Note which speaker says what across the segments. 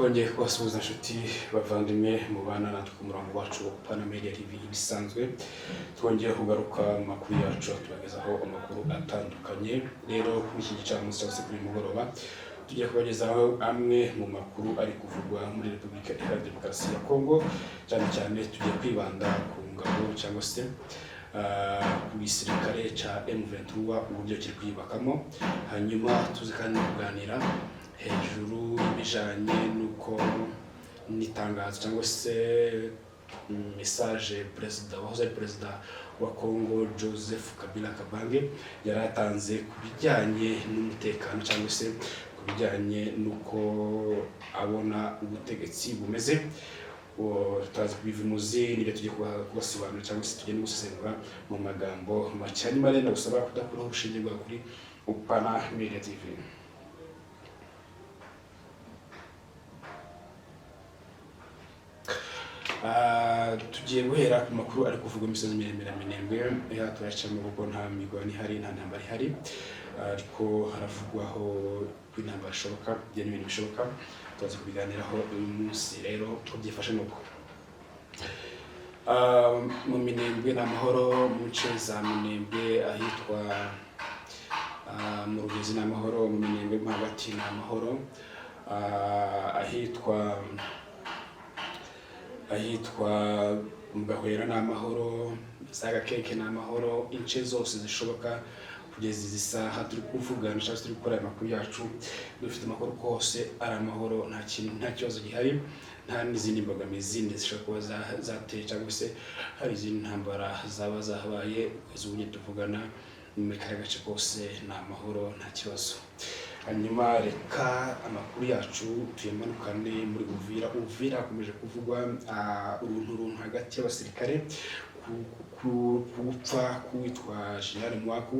Speaker 1: twongeye kubasuhuza inshuti bavandimwe mu bana natwe ku murongo wacu wa Pana Media TV ibisanzwe. Twongeye kugaruka mu makuru yacu tubagezaho amakuru atandukanye. Rero kuri iki gicamunsi cyose kuri mugoroba tugiye kubagezaho amwe mu makuru ari kuvugwa muri Repubulika Iharanira Demokarasi ya Kongo, cyane cyane tugiye kwibanda ku ngabo cyangwa se ku gisirikare cya M23 uburyo kiri kwiyubakamo, hanyuma tuzi kandi kuganira hejuru y'ibijanye nuko n'itangazo cyangwa se message wahoze ari perezida wa Kongo Joseph Kabila Kabange yaratanze ku bijyanye n'umutekano cyangwa se ku bijyanye nuko abona ubutegetsi bumeze. Tutazi kubivuze n'ibyo tugiye kubasobanurira cyangwa se tugiye gusesengura mu magambo make. Hanyuma rero gusaba kudakuraho urushinge rwa kuri Pana Media TV. Tugiye guhera ku makuru ari kuvugwa imisozi miremire tuyacamo kuko nta migwano ihari, nta ntambara ihari, ariko haravugwaho ko intambara ishoboka n'ibintu bishoboka. Tuzaza kubiganiraho uyu munsi. Rero uko byifashe nuko mu Minembwe n'amahoro, mu nce za Minembwe ahitwa mu Rugezi n'amahoro, mu Minembwe mo hagati n'amahoro, ahitwa mu Gahwera n'amahoro, za Gakeke n'amahoro, ince zose zishoboka kugeza izi saha turi kuvugana cyangwa turi gukora amakuru yacu dufite amakuru kose ari amahoro, nta kibazo gihari, nta n'izindi mbogamizi zishobora kuba zateye cyangwa se hari izindi ntambara zaba zahabaye. Ubu tuvugana muri kariya gace kose ni amahoro, nta kibazo. Hanyuma reka amakuru yacu tuyamanukane muri Uvira hakomeje kuvugwa uruntu hagati y'abasirikare ku gupfa k'uwitwa General Mwaku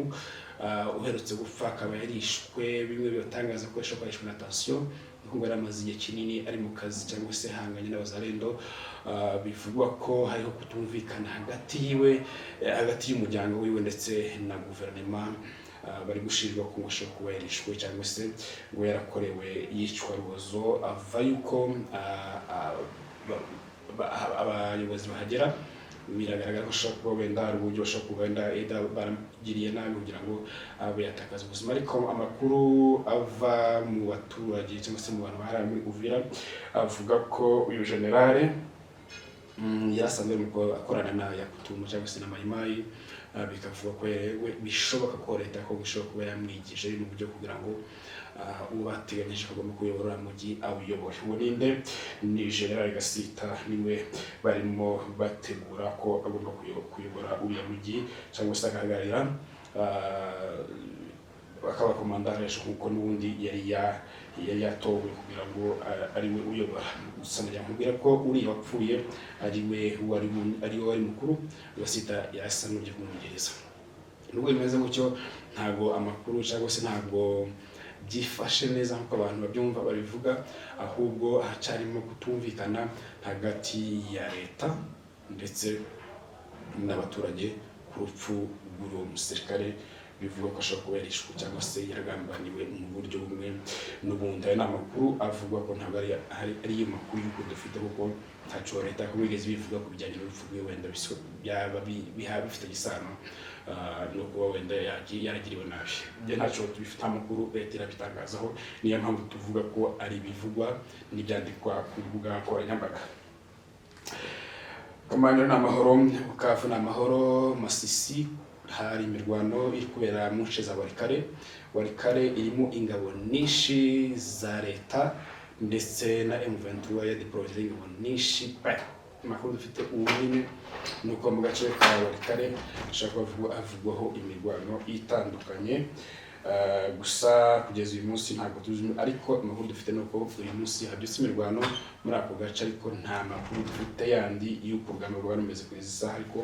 Speaker 1: uherutse gupfa, akaba yarishwe. Bimwe bibatangaza ko yishwe na tension kuko yari amaze igihe kinini ari mu kazi cyangwa se hanganye n'abazalendo. Bivugwa ko hariho kutumvikana hagati y'umuryango wiwe ndetse na guverinoma. Bari gushinjwa ko ashobora kuba yarishwe cyangwa se ngo yarakorewe yicwa rubozo. Ava yuko abayobozi bahagera biragaragara ko ashobora kuba wenda hari uburyo bashobora kuba wenda baragiriye nabi kugira ngo abe yatakaza ubuzima. Ariko amakuru ava mu baturage cyangwa se mu bantu bahari muri Uvira avuga ko uyu generale yarasanzwe akorana na Yakutumba cyangwa se na Mayimayi. Bikavuga ko bishoboka ko leta ko bishobora kuba yamwigije mu buryo kugira ngo uwo bateganyije kugomba kuyobora umujyi awuyobore. Uwo ninde? Ni General Gasita, niwe barimo bategura ko agomba kuyobora uriya mujyi cyangwa se agahagararira akaba komandare kuko n'ubundi yari yatowe kugira ngo ariwe uyobora. Gusa ndamubwira ko uriya wapfuye ariwe wari mukuru. Gasita yasa n'ugiye kumwongereza. Nubwo bimeze gutyo ntago amakuru cyangwa se ntago byifashe neza nk'uko abantu babyumva babivuga, ahubwo hacarimo kutumvikana hagati ya leta ndetse n'abaturage ku rupfu rw'uwo musirikare. Bivuga ko ashobora kuba yarishwe cyangwa se yaragambaniwe mu buryo bumwe n'ubundi. Aya ni amakuru avuga ko ntabwo ari yo makuru y'uko dufite, kuko ntaco leta kumwigeze bivuga ku bijyanye n'urupfu rwe. Wenda byaba bifite isano no kuba wenda yaragiriwe nabi. Ntaco tubifite amakuru leta irabitangazaho, niyo mpamvu tuvuga ko ari ibivugwa n'ibyandikwa ku mbuga nkoranyambaga. Komanda n'amahoro, Bukavu n'amahoro, Masisi hari imirwano iri kubera mu nce za Walikare irimo ingabo nyinshi za leta ndetse na M23 ya deployed ingabo nyinshi. Amakuru dufite ubu nyine nuko mu gace ka Walikare ashaka avugwaho imirwano itandukanye. Gusa kugeza uyu munsi ntabwo tuzi, ariko amakuru dufite nuko uyu munsi habyutse imirwano muri ako gace, ariko nta makuru dufite yandi y'uko urugamba rwari rumeze kuri izi saha. Ariko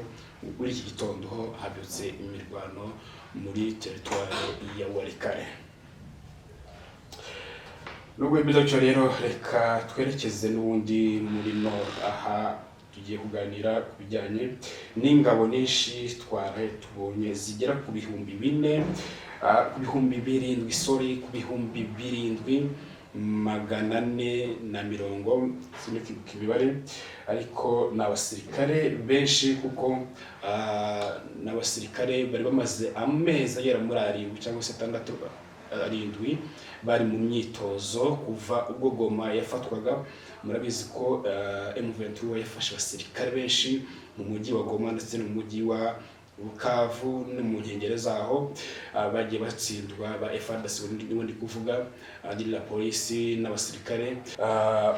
Speaker 1: muri iki gitondo ho habyutse imirwano muri teritwari ya Walikare. Nubwo bimeze gutyo rero reka twerekeze n'ubundi muri Nord. Aha tugiye kuganira ku bijyanye n'ingabo nyinshi tubonye zigera ku bihumbi 4 ku bihumbi 7 ku bihumbi 7 440 sinikibuka imibare, ariko n'abasirikare benshi kuko n'abasirikare bari bamaze amezi agera muri 7 cyangwa se 6 bari mu myitozo kuva ubwo Goma yafatwaga. Murabizi ko M23 yafashe abasirikare benshi mu mujyi wa Goma ndetse no mu mujyi wa Bukavu no mu nkengero zaho, bagiye batsindwa ba FARDC ndi kuvuga ari la polisi n'abasirikare.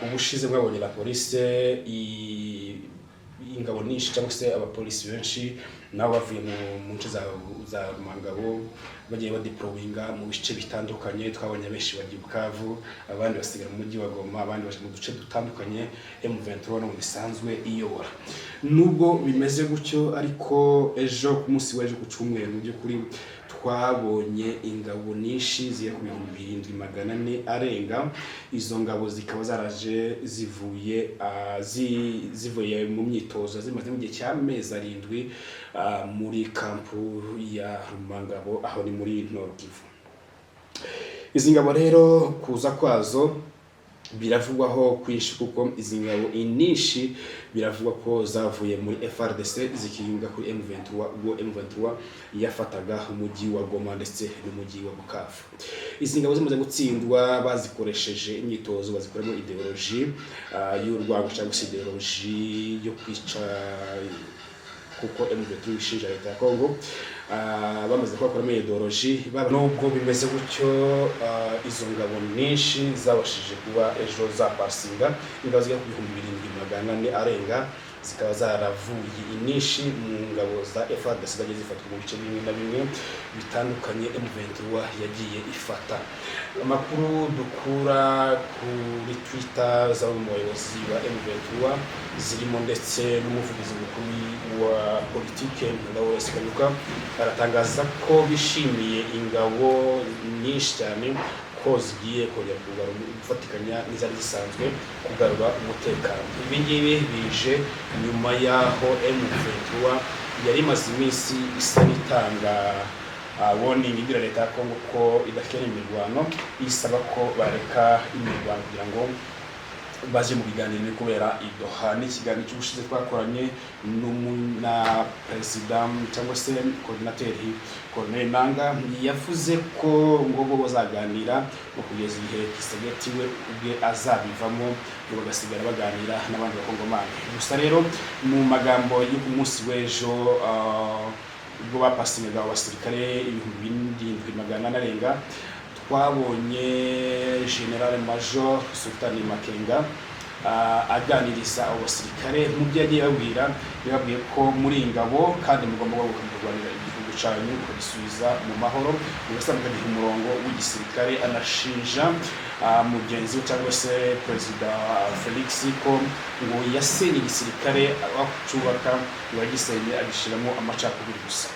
Speaker 1: Ubushize mwabonye la polisi ingabo nyinshi cyangwa se abapolisi benshi nabo bavuye mu nce za Mangabo bagiye badeployinga mu bice bitandukanye. Twabonye benshi bagiye Bukavu, abandi basigara mu mujyi wa Goma, abandi baje mu duce dutandukanye M23 no bisanzwe iyobora. Nubwo bimeze gutyo ariko ejo ku munsi w'ejo ku cyumweru mu by'ukuri twabonye ingabo nyinshi ziye ku 7400 arenga. Izo ngabo zikaba zaraje zivuye mu myitozo zimaze mu gihe cy'amezi 7 muri kampu ya Rumangabo aho ni muri Nord Kivu. Izi ngabo rero kuza kwazo biravugwaho kwinshi kuko izi ngabo inyinshi biravugwa ko zavuye muri FARDC zikiyunga kuri M23 ubwo M23 yafataga umujyi wa Goma ndetse n'umujyi wa Bukavu. Izi ngabo zimaze gutsindwa bazikoresheje imyitozo, bazikoramo ideology y'urwango cyangwa se ideology yo kwica kuko M23 ishinja leta ya Congo. Bamaze kubakoramo ideology. Nubwo bimeze gutyo izo ngabo nyinshi zabashije kuba ejo zapasinga ingabo zigera ku 7400 arenga, zikaba zaravuye inyinshi mu ngabo za FARDC zagiye zifatwa mu bice bimwe na bimwe bitandukanye M23 yagiye ifata. Amakuru dukura kuri Twitter z'abayobozi ba M23 zirimo ndetse n'umuvugizi mukuru wa politike Lawrence Kanyuka aratangaza ko bishimiye ingabo nyinshi cyane ko zigiye kongera gufatikanya n'izari zisanzwe kugarura umutekano. Ibi ngibi bije nyuma yaho M23 yari imaze iminsi isa n'itanga warning igira leta ya Congo ko idakena imirwano, isaba ko bareka imirwano kugira ngo baje mu biganiro kubera idoha. N'ikiganiro cy'ubushize twakoranye na president cyangwa se coordinateur Colonel Nanga yavuze ko ngo bazaganira kugeza igihe Kisegeti we ubwe azabivamo bagasigara baganira n'abandi bakongomani. Gusa rero mu magambo y'uku munsi w'ejo ubwo bapasingaga abasirikare 7400 arenga, twabonye General Major Sultani Makenga aganiriza abo basirikare mu byo yagiye yababwiye ko muri ingabo kandi mugomba kurwanira igihugu cyanyu kubisubiza mu mahoro, mugasabwa umurongo w'igisirikare. Anashinja mugenzi we cyangwa se Perezida Felix ko ngo yasenye igisirikare acyubaka yagisenye agishiramo amacakubiri gusa.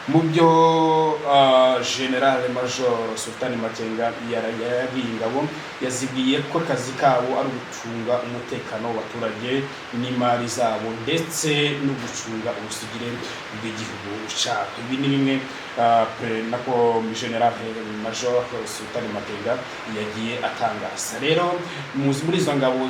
Speaker 1: Mu byo General Major Sultani Makenga yabwiye ingabo, yazibwiye ko akazi kabo ari ugucunga umutekano w'abaturage n'imari zabo ndetse no gucunga ubusugire bw'igihugu cyabo. Ibi ni bimwe nako General Major Sultani Makenga yagiye atangaza. Rero muri izo ngabo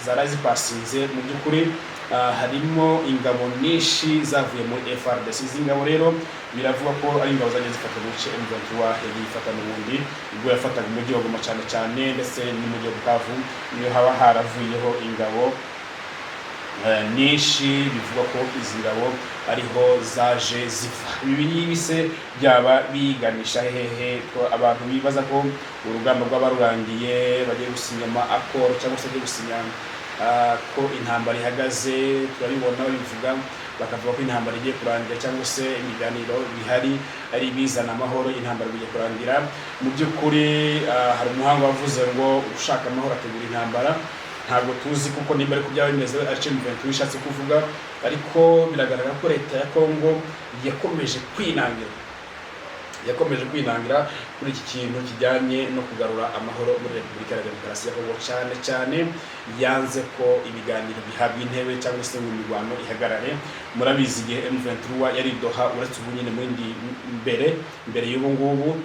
Speaker 1: zarazipasinze mu by'ukuri harimo ingabo nyinshi zavuye muri FARDC. Izi ngabo rero biravuga ko ari ingabo zagiye zifata mu bice M23 yagiye ifata n'ubundi ubwo yafataga umujyi wa Goma cyane ndetse n'umujyi wa Bukavu niyo haba haravuyeho ingabo nyinshi. Bivuga ko izi ngabo ariho zaje ziva. Ibi bise byaba biganisha hehe ko abantu bibaza ko urugamba rw'abarurangiye bagiye gusinyama accord cyangwa se bagiye gusinya ko intambara ihagaze. Turabibona bivuga bakavuga ko intambara igiye kurangira cyangwa se ibiganiro bihari ari bizana amahoro, intambara igiye kurangira. Mu by'ukuri hari umuhanga wavuze ngo ushaka amahoro ategura intambara. Ntabwo tuzi kuko nimba ari kubyaba bimeze aricyo M23 ishatse kuvuga, ariko biragaragara ko leta ya Congo yakomeje kwinangira kuri iki kintu kijyanye no kugarura amahoro muri Repubulika ya Demokarasi ya Congo. Cyane yanze ko ibiganiro bihabwa intebe cyangwa se mu mirwano ihagarare. Murabizi igihe M23 yari Doha uretse ubu nyine muri mbere y'ubu ngubu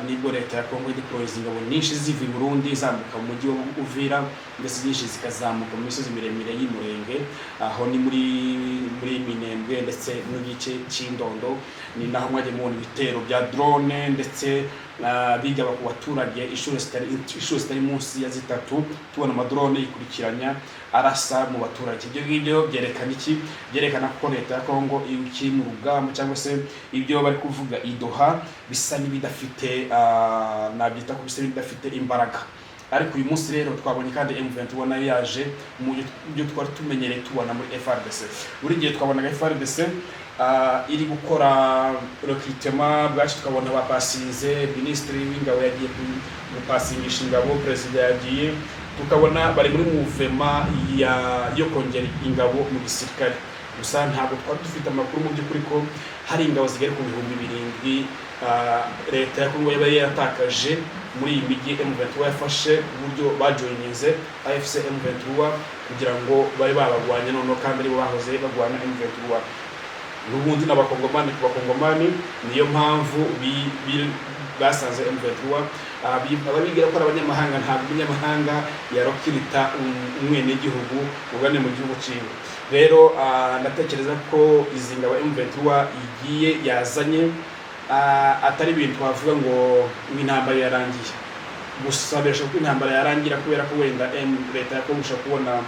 Speaker 1: nibwo leta ya Kongo ideployinze ingabo nyinshi ziva i Burundi zambuka mu mujyi wa Uvira ndetse nyinshi zikazamuka mu misozi miremire y'Umurenge, aho ni muri Minembwe ndetse n'igice cy'Indondo. Ni naho mwaje mubona ibitero bya drone ndetse bijya ku baturage inshuro zitari munsi ya zitatu, tubona amadrone yikurikiranya arasa mu baturage. Ibyo ngibyo byerekana iki? Byerekana ko leta ya Kongo iri mu rugamba cyangwa se ibyo bari kuvuga idoha bisa n'ibidafite nabyita ko bisa n'ibidafite imbaraga. Ariko uyu munsi rero twabonye kandi M23 nayo yaje mu byo twari tumenyereye tubona muri FARDC. Buri gihe twabonaga FARDC iri gukora recrutement bwacu, tukabona bapasinze ministre w'ingabo yagiye gupasingisha ingabo, president yagiye, tukabona bari muri mouvement yo kongera ingabo mu gisirikare. Gusa ntabwo twari dufite amakuru mu by'ukuri ko hari ingabo zigera ku 7,000 leta ya Kongo yaba yatakaje muri iyi migi M23 yafashe uburyo bajoininze AFC M23 kugira ngo bari babagwanya noneho kandi ari bo bahoze bagwana M23. N'ubundi n'abakongomani ku bakongomani niyo mpamvu basanze M23 ababigira ko abanyamahanga, ntabwo umunyamahanga yarokirita umwene gihugu ugane mu gihugu cyiwe. Rero ndatekereza ko izi ngabo M23 igiye yazanye atari ibintu twavuga ngo intambara yarangiye. Gusa birashoboka ko intambara yarangira kubera ko wenda leta yakomeje kubona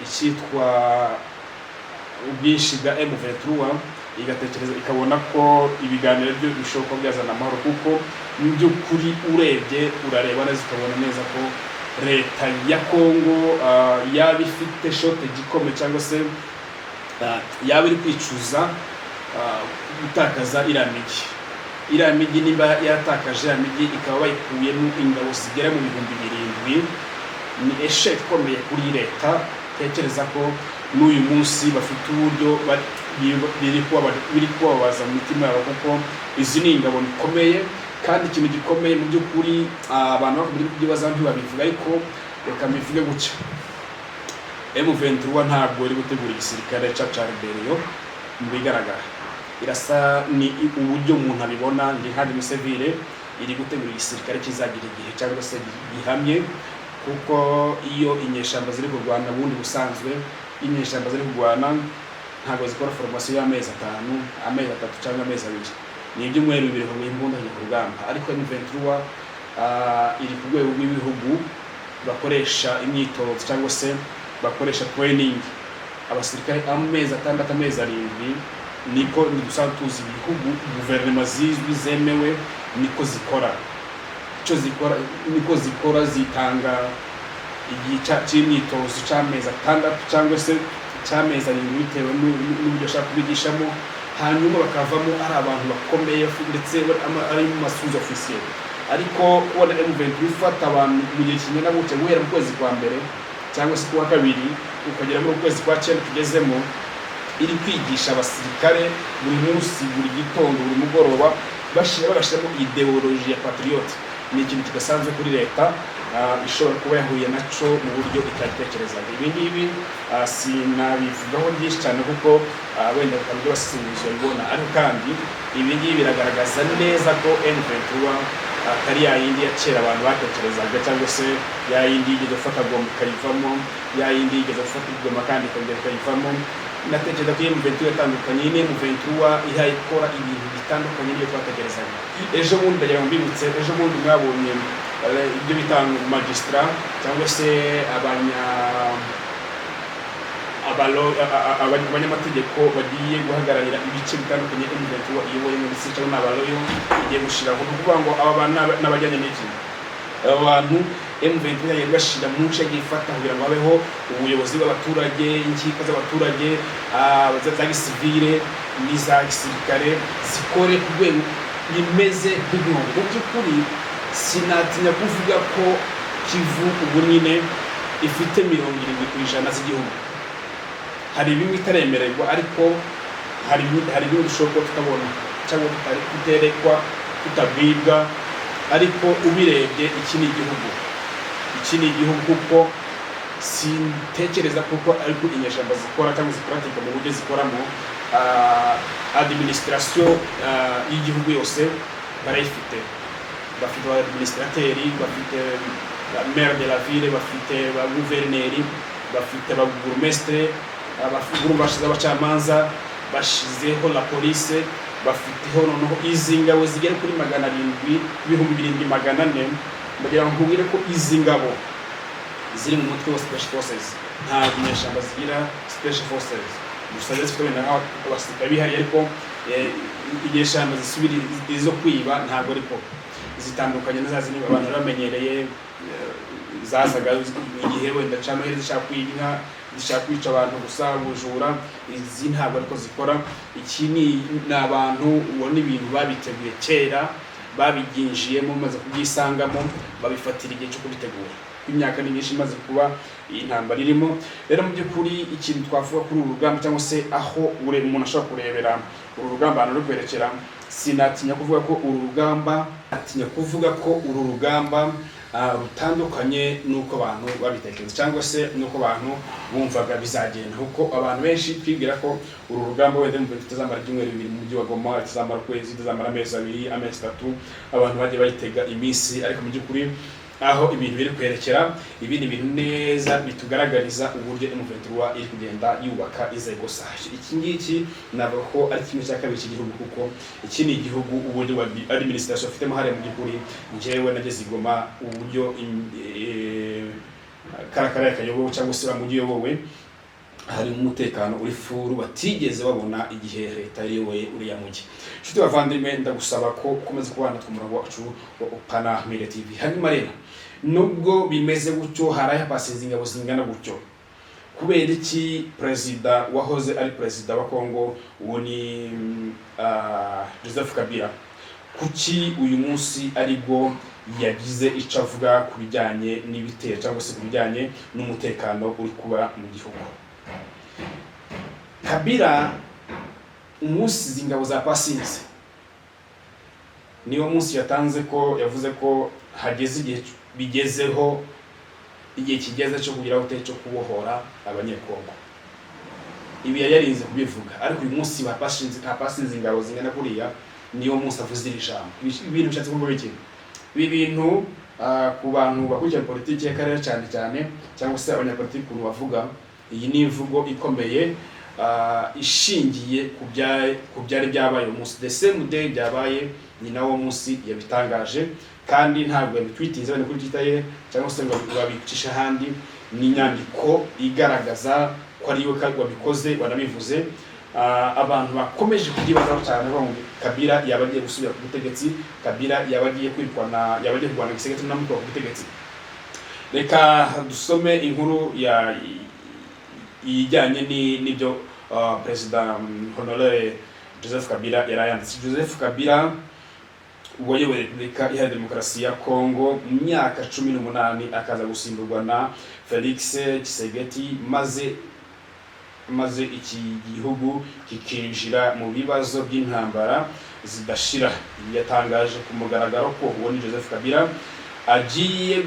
Speaker 1: icyitwa ubwinshi bwa M23, igatekereza ikabona ko ibiganiro byo bishoboka byazana amahoro, kuko mu by'ukuri urareba neza ukabona neza ko leta ya Kongo yaba ifite shortage ikomeye cyangwa se yaba iri kwicuza gutakaza iriya migi. Niba yatakaje iriya migi ikaba bayikuyemo ingabo zigera mu 7,000, ni esheke ikomeye kuri leta. Tekereza ko n'uyu munsi bafite uburyo biri kubabaza mu mitima yabo, kuko izi ni ingabo bikomeye kandi ikintu gikomeye mu by'ukuri abantu bakunda kubibaza ntibabivuga, ariko reka mbivuge gutya: M23 ntabwo iri gutegura igisirikare cya rebellion. Mu bigaragara irasa ni uburyo umuntu abibona, ndi handi musevire iri gutegura igisirikare kizagira igihe cyangwa se gihamye, kuko iyo inyeshamba ziri kurwana bundi busanzwe inyeshamba ziri kurwana ntabwo zikora formation y'amezi 5, amezi 3 cyangwa amezi 2, ni ibyumweru 2 mu imbunda ku rugamba. Ariko M23 iri ku rwego rw'ibihugu bakoresha imyitozo cyangwa se bakoresha training abasirikare amezi 6, amezi 7. Niko dusanzwe tuzi ibihugu guverinoma zizwi zemewe niko zikora. Icyo zikora niko zikora, zitanga igihe cy'imyitozo cy'amezi 6 cyangwa se cy'amezi 7 bitewe n'uburyo ashaka kubigishamo, hanyuma bakavamo ari abantu bakomeye ndetse ari mu masuzo officiel. Ariko kubona M23 ifata abantu mu gihe kingana gutya guhera mu kwezi kwa mbere cyangwa se kwa kabiri ukagera mu kwezi kwa 9 tugezemo, iri kwigisha abasirikare buri munsi, buri gitondo, buri mugoroba, bagashyiramo ideology ya patriote. Ni ikintu kidasanzwe kuri leta ishobora kuba yahuye naco mu buryo itatekerezaga. Ibi ngibi sinabivugaho byinshi cyane kuko wenda bakabyo basinzwe bibona, ariko kandi ibi ngibi biragaragaza neza ko M23 atari ya yindi ya kera abantu batekerezaga, cyangwa se ya yindi igeze gufata gomba ikayivamo, ya yindi igeze gufata gomba kandi ikayivamo. Natekereza ko M23 yatandukanye, ni M23 ihaye ikora ibintu bitandukanye n'ibyo twatekerezaga. Ejo bundi ndagira ngo mbibutse, ejo bundi mwabonye ibyo bitanga magistrat cyangwa se abanyamategeko bagiye guhagararira ibice bitandukanye M23 iyoboye mu gisirikare n'abaloyo igiye gushiraho. Ni ukuvuga ngo aba bantu n'abajyanye n'iki, aba bantu M23 yagiye bashira mu nce gifata kugira ngo habeho ubuyobozi bw'abaturage, inkiko z'abaturage, za gisivile n'iza gisirikare zikore ku rwego rimeze nk'igihugu. Mu by'ukuri sinatinya kuvuga ko Kivu ubu nyine ifite 70% z'igihugu. Hari bimwe itaremererwa, ariko hari bimwe dushobora tutabona cyangwa tuterekwa, tutabwibwa, ariko ubirebye iki ni igihugu kuko sintekereza kuko ariko inyeshamba zikora cyangwa ziparatika mu buryo zikoramo administration y'igihugu yose barayifite, bafite ba administrateurs, bafite la maire de la ville, bafite ba gouverneur, bafite ba bourgmestre, abafuguru bashize abacamanza, bashizeho la police, bafiteho noneho izi ngabo zigera kuri 700 2400, bagira ngo ubwire ko izi ngabo ziri mu mutwe wa special forces, nta binyeshamba zigira special forces, gusa zifite wenda abasirikare bihari, ariko inyeshamba zisubira izo kwiba ntabwo ariko zitandukanye na zazi niba abantu bamenyereye zasaga igihe wenda cyane heri zishaka kwinka, zishaka kwica abantu gusa bujura, izi ntabwo ariko zikora. Iki ni abantu ubona ibintu babiteguye kera, babiginjiyemo maze kubyisangamo, babifatira igihe cyo kubitegura. Imyaka ni myinshi imaze kuba intambara irimo. Rero mu by'ukuri ikintu twavuga kuri uru rugamba cyangwa se aho umuntu ashobora kurebera uru rugamba hano rukwerekera, sinatinya kuvuga ko uru rugamba rutandukanye nuko abantu babitekereza cyangwa se nuko abantu bumvaga bizagenda, kuko abantu benshi twibwira ko uru rugamba wenda mu bitazamara ibyumweru 2 mu mujyi wa Goma, tuzamara kwezi, tuzamara amezi 2, amezi 3, abantu bagiye bayitega iminsi, ariko mu by'ukuri aho ibintu biri kwerekera ibi ni ibintu neza bitugaragariza uburyo M23 iri kugenda yubaka inzego zayo. Iki ngiki navuga ko ari kimwe cya kabiri cy'igihugu, kuko iki ni igihugu uburyo administration afitemo hariya mu by'ukuri. Njyewe nageze i Goma, uburyo karakara kayobowe cyangwa se bamujyi yobowe, hari umutekano uri furu batigeze babona igihe leta iyoboye uriya mujyi. Nshuti bavandimwe, ndagusaba ko ukomeza kubana tw'umurongo wacu wa Upana Media TV. Hanyuma rero nubwo bimeze gutyo, haraye pasinze ingabo zingana gutyo, kubera iki president wahoze ari president wa Kongo uwo ni Joseph Kabila, kuki uyu munsi aribwo yagize icyo avuga ku bijyanye n'ibitero cyangwa se ku bijyanye n'umutekano uri kuba mu gihugu? Kabila umunsi zingabo za pasinze niwo munsi yatanze ko yavuze ko hageze igihe bigezeho, igihe kigeze cyo kugira hotel cyo kubohora abanyekongo. Ibi yarinze kubivuga, ariko uyu munsi pasinze ingabo zingana kuriya niyo munsi avuze iri jambo. Ibintu bishatse kuvuga iki? Ibi bintu ku bantu bakurikira politiki y'akarere cyane cyane cyangwa se abanyapolitiki ukuntu bavuga, iyi ni imvugo ikomeye ishingiye ku byari byabaye umunsi the same day byabaye, ni nawo munsi yabitangaje, kandi ntabwo yabitwitiza bane kuri Twitter ye cyangwa se ngo babicisha handi. Ni inyandiko igaragaza ko ari we wabikoze, banabivuze. Abantu bakomeje kugibazaho cyane ngo Kabila yabagiye gusubira ku butegetsi, Kabila yabagiye kwirwana, yabagiye kurwana igisegeti n'amukuru ku butegetsi. Reka dusome inkuru ijyanye n'ibyo President Honorable Joseph Kabila yarayanditse. Joseph Kabila wayoboye Repubulika Iharanira Demokarasi ya Kongo mu myaka 18 akaza gusimburwa na Felix Tshisekedi, maze iki gihugu kikinjira mu bibazo by'intambara zidashira. Yatangaje ku mugaragaro ko uwo ni Joseph Kabila agiye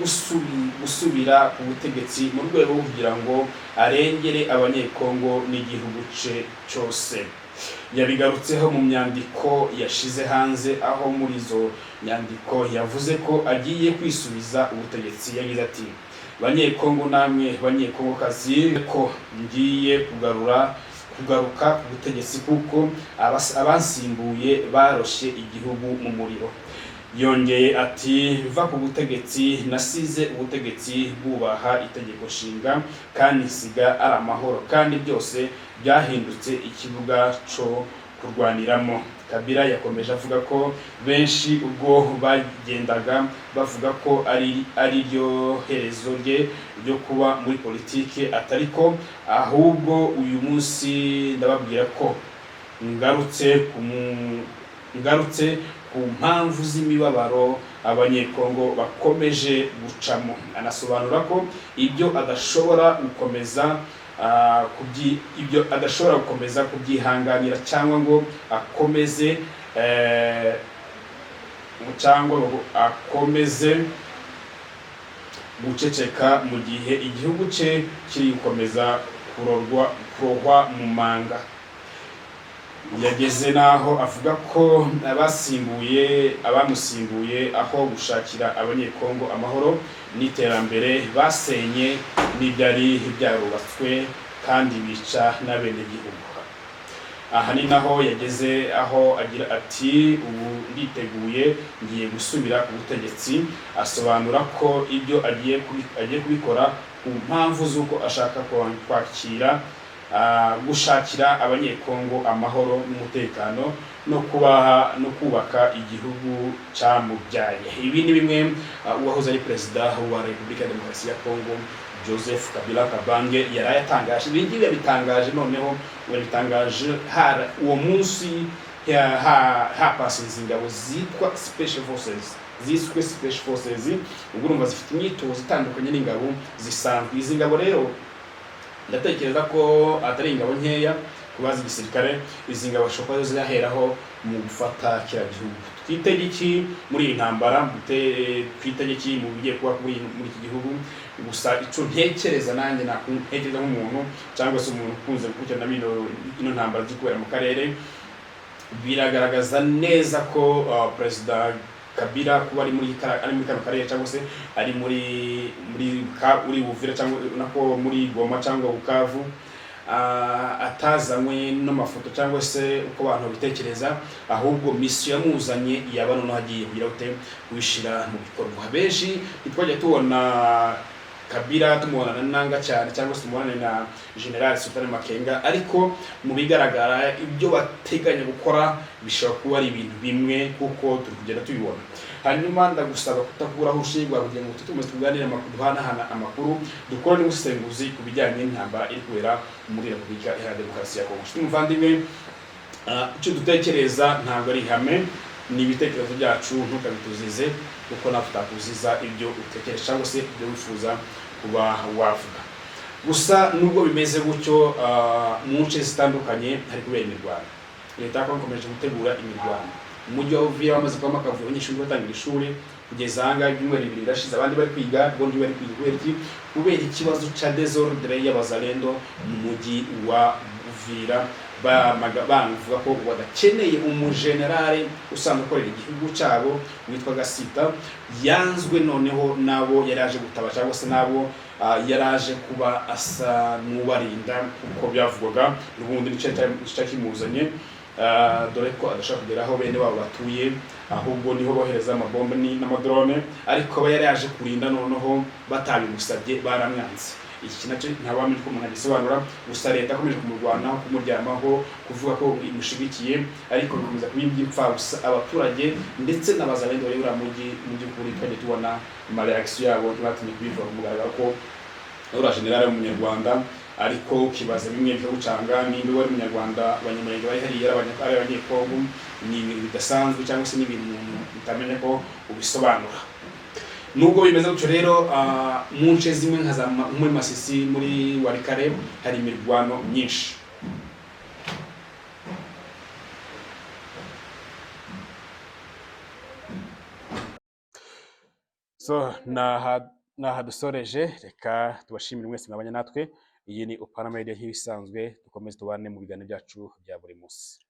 Speaker 1: gusubira ku butegetsi mu rwego rwo kugira ngo arengere abanyekongo n'igihugu cye cyose. Yabigarutseho mu myandiko yashize hanze, aho muri izo nyandiko yavuze ko agiye kwisubiza ubutegetsi. Yagize ati: banyekongo namwe banyekongokazi, ko ngiye kugaruka ku butegetsi kuko abansimbuye baroshe igihugu mu muriro. Yongeye ati: va ku butegetsi, nasize ubutegetsi bwubaha itegeko nshinga kandi siga ari amahoro, kandi byose byahindutse ikibuga cyo kurwaniramo. Kabila yakomeje avuga ko benshi ubwo bagendaga bavuga ko ari ryo herezo rye ryo kuba muri politike, atariko ahubwo uyu munsi ndababwira ko ngarutse ku mpamvu z'imibabaro abanyekongo bakomeje gucamo. Anasobanura ko ibyo adashobora gukomeza kubyihanganira cyangwa ngo akomeze guceceka mu gihe igihugu cye kiri gukomeza kurohwa mu manga. yageze naho avuga ko abamusimbuye aho gushakira abanyekongo amahoro n'iterambere basenye n'ibyari byarubatswe kandi bica n'abenegihugu. Aha ni naho yageze aho agira ati ubu nditeguye ngiye gusubira ku butegetsi, asobanura ko ibyo agiye kubikora ku mpamvu z'uko ashaka kwakira gushakira abanyekongo amahoro n'umutekano no kubaka igihugu cyamubyaye. Ibi ni bimwe uwahoze ari perezida wa Repubulika ya Demokarasi ya Kongo Joseph Kabila Kabange yari yatangaje. Ibi ngibi yabitangaje noneho yabitangaje uwo munsi hapasinze ingabo zitwa Special Forces, ziswe Special Forces. Ubwo urumva zifite imyitozo itandukanye n'ingabo zisanzwe. Izi ngabo rero ndatekereza ko atari ingabo nkeya kubaza igisirikare. Izi ngabo bashobora kuba ziraheraho mu gufata kiriya gihugu. Twitege iki muri iyi ntambara? Twitege iki mu bigiye kuba muri iki gihugu? Gusa ico ntekereza nanjye ntekereza nk'umuntu cyangwa se umuntu ukunze gukurikirana ino ntambara ziri kubera mu karere, biragaragaza neza ko perezida Kabila kuba ari muri kano karere cyangwa se ari muri Uvira cyangwa nako muri Goma cyangwa Bukavu, atazanywe n'amafoto cyangwa se uko abantu bitekereza, ahubwo misiyo yamuzanye yaba noneho agiye kugira ute wishira mu bikorwa. Benshi ntitwajya tubona Kabila tumubona nanga cyane cyangwa se tumubona na General Sultan Makenga, ariko mu bigaragara ibyo bateganya gukora bishobora kuba ari ibintu bimwe kuko turi kugenda tubibona. Hanyuma ndagusaba kutakuraho ushingwa kugira ngo tutumaze tuganire duhanahana amakuru, dukora n'ubusesenguzi ku bijyanye n'intambara iri kubera muri Repubulika Iharanira Demokarasi ya Kongo. Muvandimwe, icyo dutekereza ntabwo ari ihame, ni ibitekerezo byacu, ntukabituzize kuko natwe tutakuziza ibyo utekereje cyangwa se ibyo wifuza kuba wavuga. Gusa nubwo bimeze gutyo, mu nce zitandukanye hari kubera imirwano. Leta yakomeje gutegura imirwano. Umujyi wa Uvira wamaze kubamo akavuyo, abanyeshuri batangira ishuri kugeza ahangaha ibyumweru 2 birashize, abandi bari kwiga, bondi bari kwiga kubera ikibazo cya désordre y'abazalendo mu mujyi wa Uvira. Bavuga ko badakeneye umujenerali usanzwe ukorera igihugu cyabo witwa Gasita, yanzwe noneho nabo yaraje gutaba cyangwa se nabo yaraje kuba asa n'ubarinda kuko byavugwaga n'ubundi nicyo kimuzanye, dore ko adashaka kugeraho bene wabo batuye, ahubwo niho bohereza amabombe n'amadrone, ariko aba yaraje kurinda noneho batabimusabye, baramwanze. Iki nacyo ntawamenye ko umuntu agisobanura. Gusa leta akomeje kumurwanaho, kumuryamaho, kuvuga ko imushigikiye, ariko bikomeza kuba iby'imfabusa. Abaturage ndetse n'abazalendo bari mu by'ukuri twajya tubona amareaction yabo, ntibatinye kubivuga kumugaragara ko uriya general w'umunyarwanda, ariko ukibaza bimwe bikagucanga nimba wari umunyarwanda, abanyamurenge bari hariya ari abanyekongo, ni ibintu bidasanzwe cyangwa se n'ibintu bitamenya ko ubisobanura. Nubwo bimeze gutyo rero, mu nce zimwe nka muri Masisi, muri Walikale hari imirwano myinshi. So naha dusoreje, reka tubashimire mwese mwabanye natwe. Iyi ni Upana Media nk'ibisanzwe, dukomeze tubane mu biganiro byacu bya buri munsi.